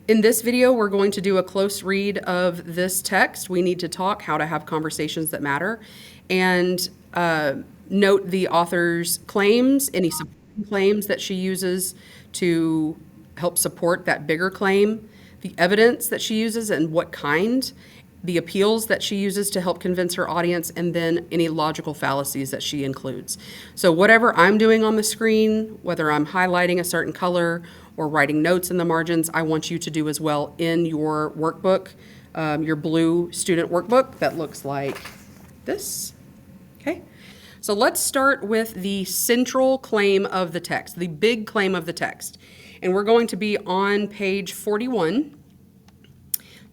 In this video, we're going to do a close read of this text. We need to talk, how to have conversations that matter, and note the author's claims, any supporting claims that she uses to help support that bigger claim, the evidence that she uses and what kind, the appeals that she uses to help convince her audience, and then any logical fallacies that she includes. So whatever I'm doing on the screen, whether I'm highlighting a certain color or writing notes in the margins, I want you to do as well in your workbook, your blue student workbook that looks like this. Okay. So let's start with the central claim of the text, the big claim of the text. And we're going to be on page 41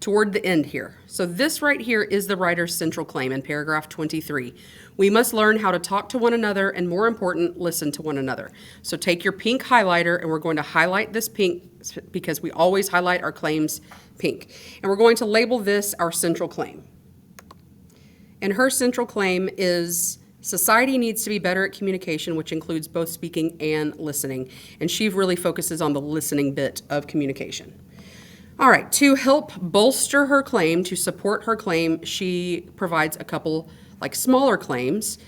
toward the end here. So this right here is the writer's central claim in paragraph 23. We must learn how to talk to one another and, more important, listen to one another. So take your pink highlighter and we're going to highlight this pink because we always highlight our claims pink. And we're going to label this our central claim. And her central claim is society needs to be better at communication, which includes both speaking and listening. And she really focuses on the listening bit of communication. All right, to help bolster her claim, to support her claim, she provides a couple smaller claims.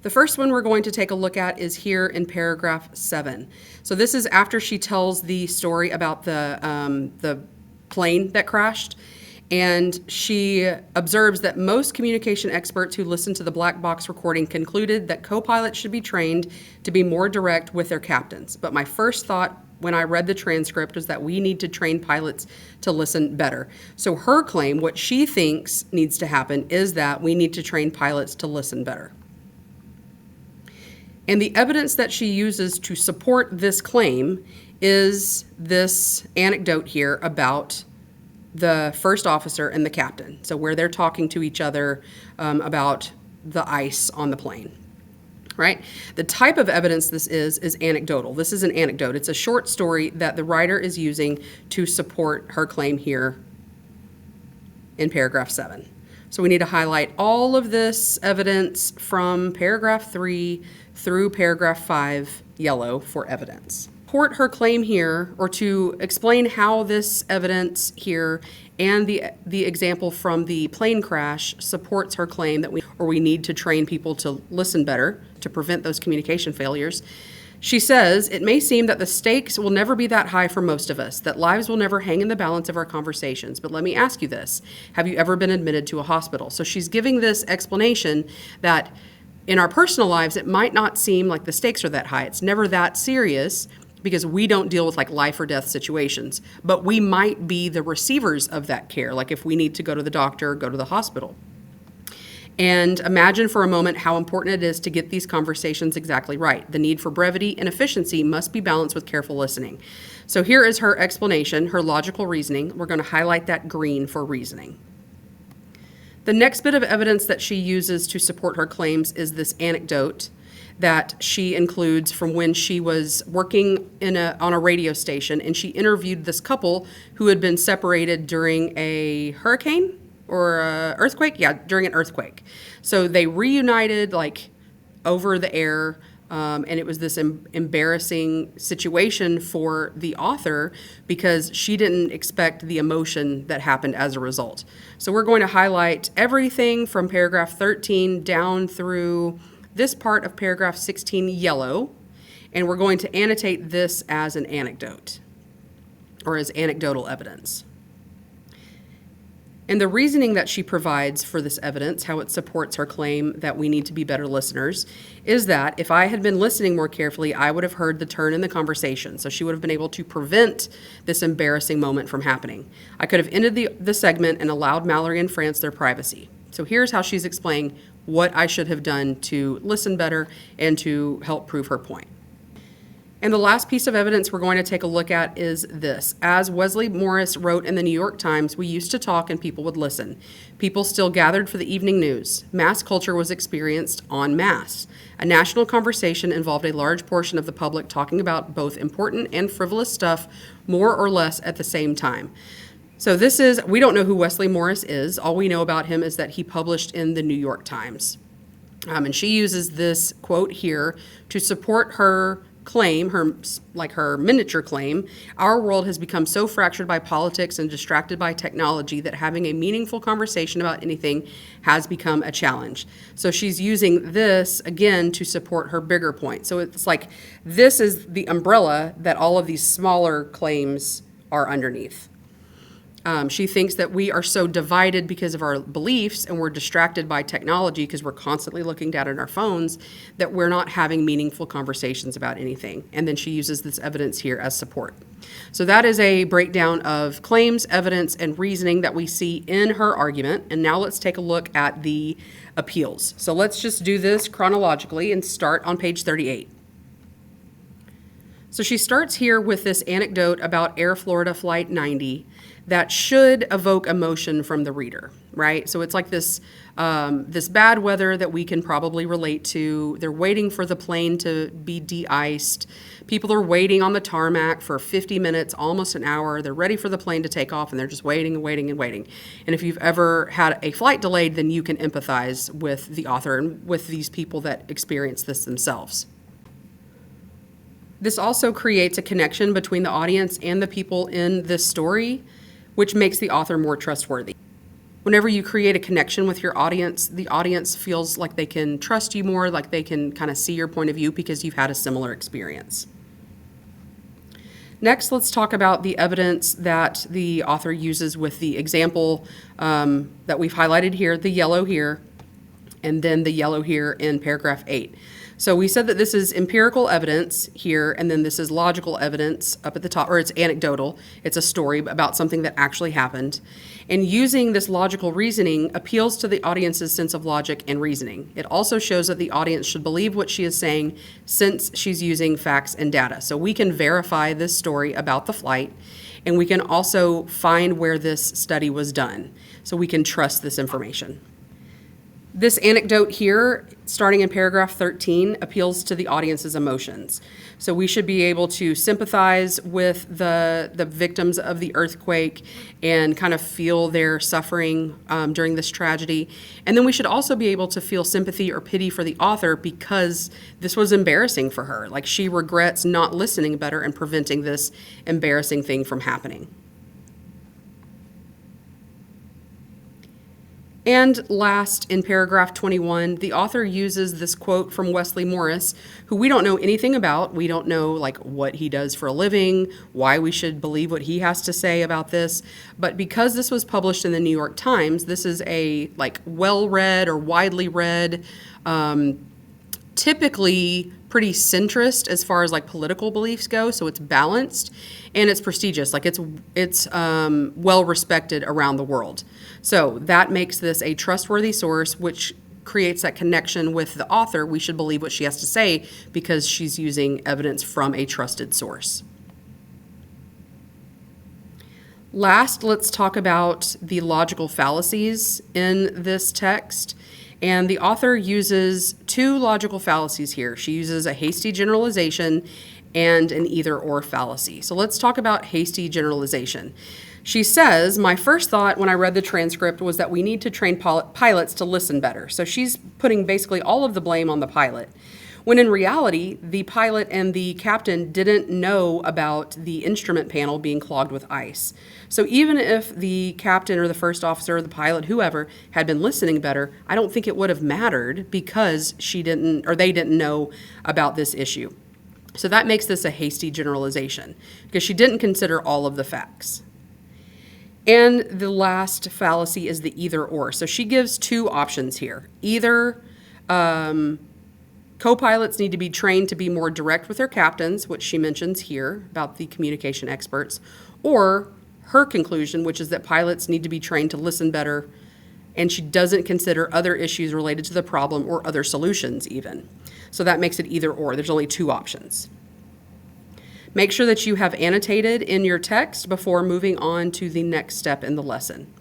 The first one we're going to take a look at is here in paragraph 7. So this is after she tells the story about the plane that crashed. And she observes that most communication experts who listened to the black box recording concluded that co-pilots should be trained to be more direct with their captains. But my first thought when I read the transcript was that we need to train pilots to listen better. So her claim, what she thinks needs to happen, is that we need to train pilots to listen better. And the evidence that she uses to support this claim is this anecdote here about the first officer and the captain. So where they're talking to each other about the ice on the plane. Right? The type of evidence this is anecdotal. This is an anecdote. It's a short story that the writer is using to support her claim here in paragraph 7. So we need to highlight all of this evidence from paragraph 3 through paragraph 5, yellow, for evidence. Support her claim here, or to explain how this evidence here and the example from the plane crash supports her claim that we need to train people to listen better to prevent those communication failures. She says, it may seem that the stakes will never be that high for most of us, that lives will never hang in the balance of our conversations. But let me ask you this. Have you ever been admitted to a hospital? So she's giving this explanation that in our personal lives, it might not seem like the stakes are that high. It's never that serious, because we don't deal with life or death situations, but we might be the receivers of that care, like if we need to go to the doctor or go to the hospital. And imagine for a moment how important it is to get these conversations exactly right. The need for brevity and efficiency must be balanced with careful listening. So here is her explanation, her logical reasoning. We're going to highlight that green for reasoning. The next bit of evidence that she uses to support her claims is this anecdote that she includes from when she was working on a radio station, and she interviewed this couple who had been separated during a hurricane or a earthquake. Yeah, during an earthquake. So they reunited over the air, and it was this embarrassing situation for the author because she didn't expect the emotion that happened as a result. So we're going to highlight everything from paragraph 13 down through this part of paragraph 16, yellow, and we're going to annotate this as an anecdote or as anecdotal evidence. And the reasoning that she provides for this evidence, how it supports her claim that we need to be better listeners, is that if I had been listening more carefully, I would have heard the turn in the conversation. So she would have been able to prevent this embarrassing moment from happening. I could have ended the segment and allowed Mallory and France their privacy. So here's how she's explaining what I should have done to listen better and to help prove her point. And the last piece of evidence we're going to take a look at is this. As Wesley Morris wrote in the New York Times, we used to talk and people would listen. People still gathered for the evening news. Mass culture was experienced en masse. A national conversation involved a large portion of the public talking about both important and frivolous stuff, more or less at the same time. So we don't know who Wesley Morris is. All we know about him is that he published in the New York Times. And she uses this quote here to support her claim, her miniature claim, our world has become so fractured by politics and distracted by technology that having a meaningful conversation about anything has become a challenge. So she's using this again to support her bigger point. So it's like this is the umbrella that all of these smaller claims are underneath. She thinks that we are so divided because of our beliefs and we're distracted by technology because we're constantly looking down at our phones that we're not having meaningful conversations about anything. And then she uses this evidence here as support. So that is a breakdown of claims, evidence, and reasoning that we see in her argument. And now let's take a look at the appeals. So let's just do this chronologically and start on page 38. So she starts here with this anecdote about Air Florida Flight 90 that should evoke emotion from the reader, right? So it's like this bad weather that we can probably relate to. They're waiting for the plane to be de-iced. People are waiting on the tarmac for 50 minutes, almost an hour. They're ready for the plane to take off, and they're just waiting and waiting and waiting. And if you've ever had a flight delayed, then you can empathize with the author and with these people that experience this themselves. This also creates a connection between the audience and the people in this story, which makes the author more trustworthy. Whenever you create a connection with your audience, the audience feels like they can trust you more, like they can kind of see your point of view because you've had a similar experience. Next, let's talk about the evidence that the author uses with the example that we've highlighted here, the yellow here, and then the yellow here in paragraph 8. So we said that this is empirical evidence here, and then this is logical evidence up at the top, or it's anecdotal. It's a story about something that actually happened. And using this logical reasoning appeals to the audience's sense of logic and reasoning. It also shows that the audience should believe what she is saying since she's using facts and data. So we can verify this story about the flight, and we can also find where this study was done. So we can trust this information. This anecdote here, starting in paragraph 13, appeals to the audience's emotions. So we should be able to sympathize with the victims of the earthquake and kind of feel their suffering during this tragedy. And then we should also be able to feel sympathy or pity for the author because this was embarrassing for her. Like she regrets not listening better and preventing this embarrassing thing from happening. And last, in paragraph 21, the author uses this quote from Wesley Morris, who we don't know anything about. We don't know like what he does for a living, why we should believe what he has to say about this. But because this was published in the New York Times, this is a like well-read or widely read, typically pretty centrist as far as like political beliefs go. So it's balanced and it's prestigious. Like it's well respected around the world. So that makes this a trustworthy source, which creates that connection with the author. We should believe what she has to say because she's using evidence from a trusted source. Last, let's talk about the logical fallacies in this text. And the author uses two logical fallacies here. She uses a hasty generalization and an either-or fallacy. So let's talk about hasty generalization. She says, my first thought when I read the transcript was that we need to train pilots to listen better. So she's putting basically all of the blame on the pilot, when in reality, the pilot and the captain didn't know about the instrument panel being clogged with ice. So even if the captain or the first officer or the pilot, whoever, had been listening better, I don't think it would have mattered because they didn't know about this issue. So that makes this a hasty generalization because she didn't consider all of the facts. And the last fallacy is the either or. So she gives two options here. Either co-pilots need to be trained to be more direct with their captains, which she mentions here about the communication experts, or her conclusion, which is that pilots need to be trained to listen better, and she doesn't consider other issues related to the problem or other solutions even. So that makes it either or. There's only two options. Make sure that you have annotated in your text before moving on to the next step in the lesson.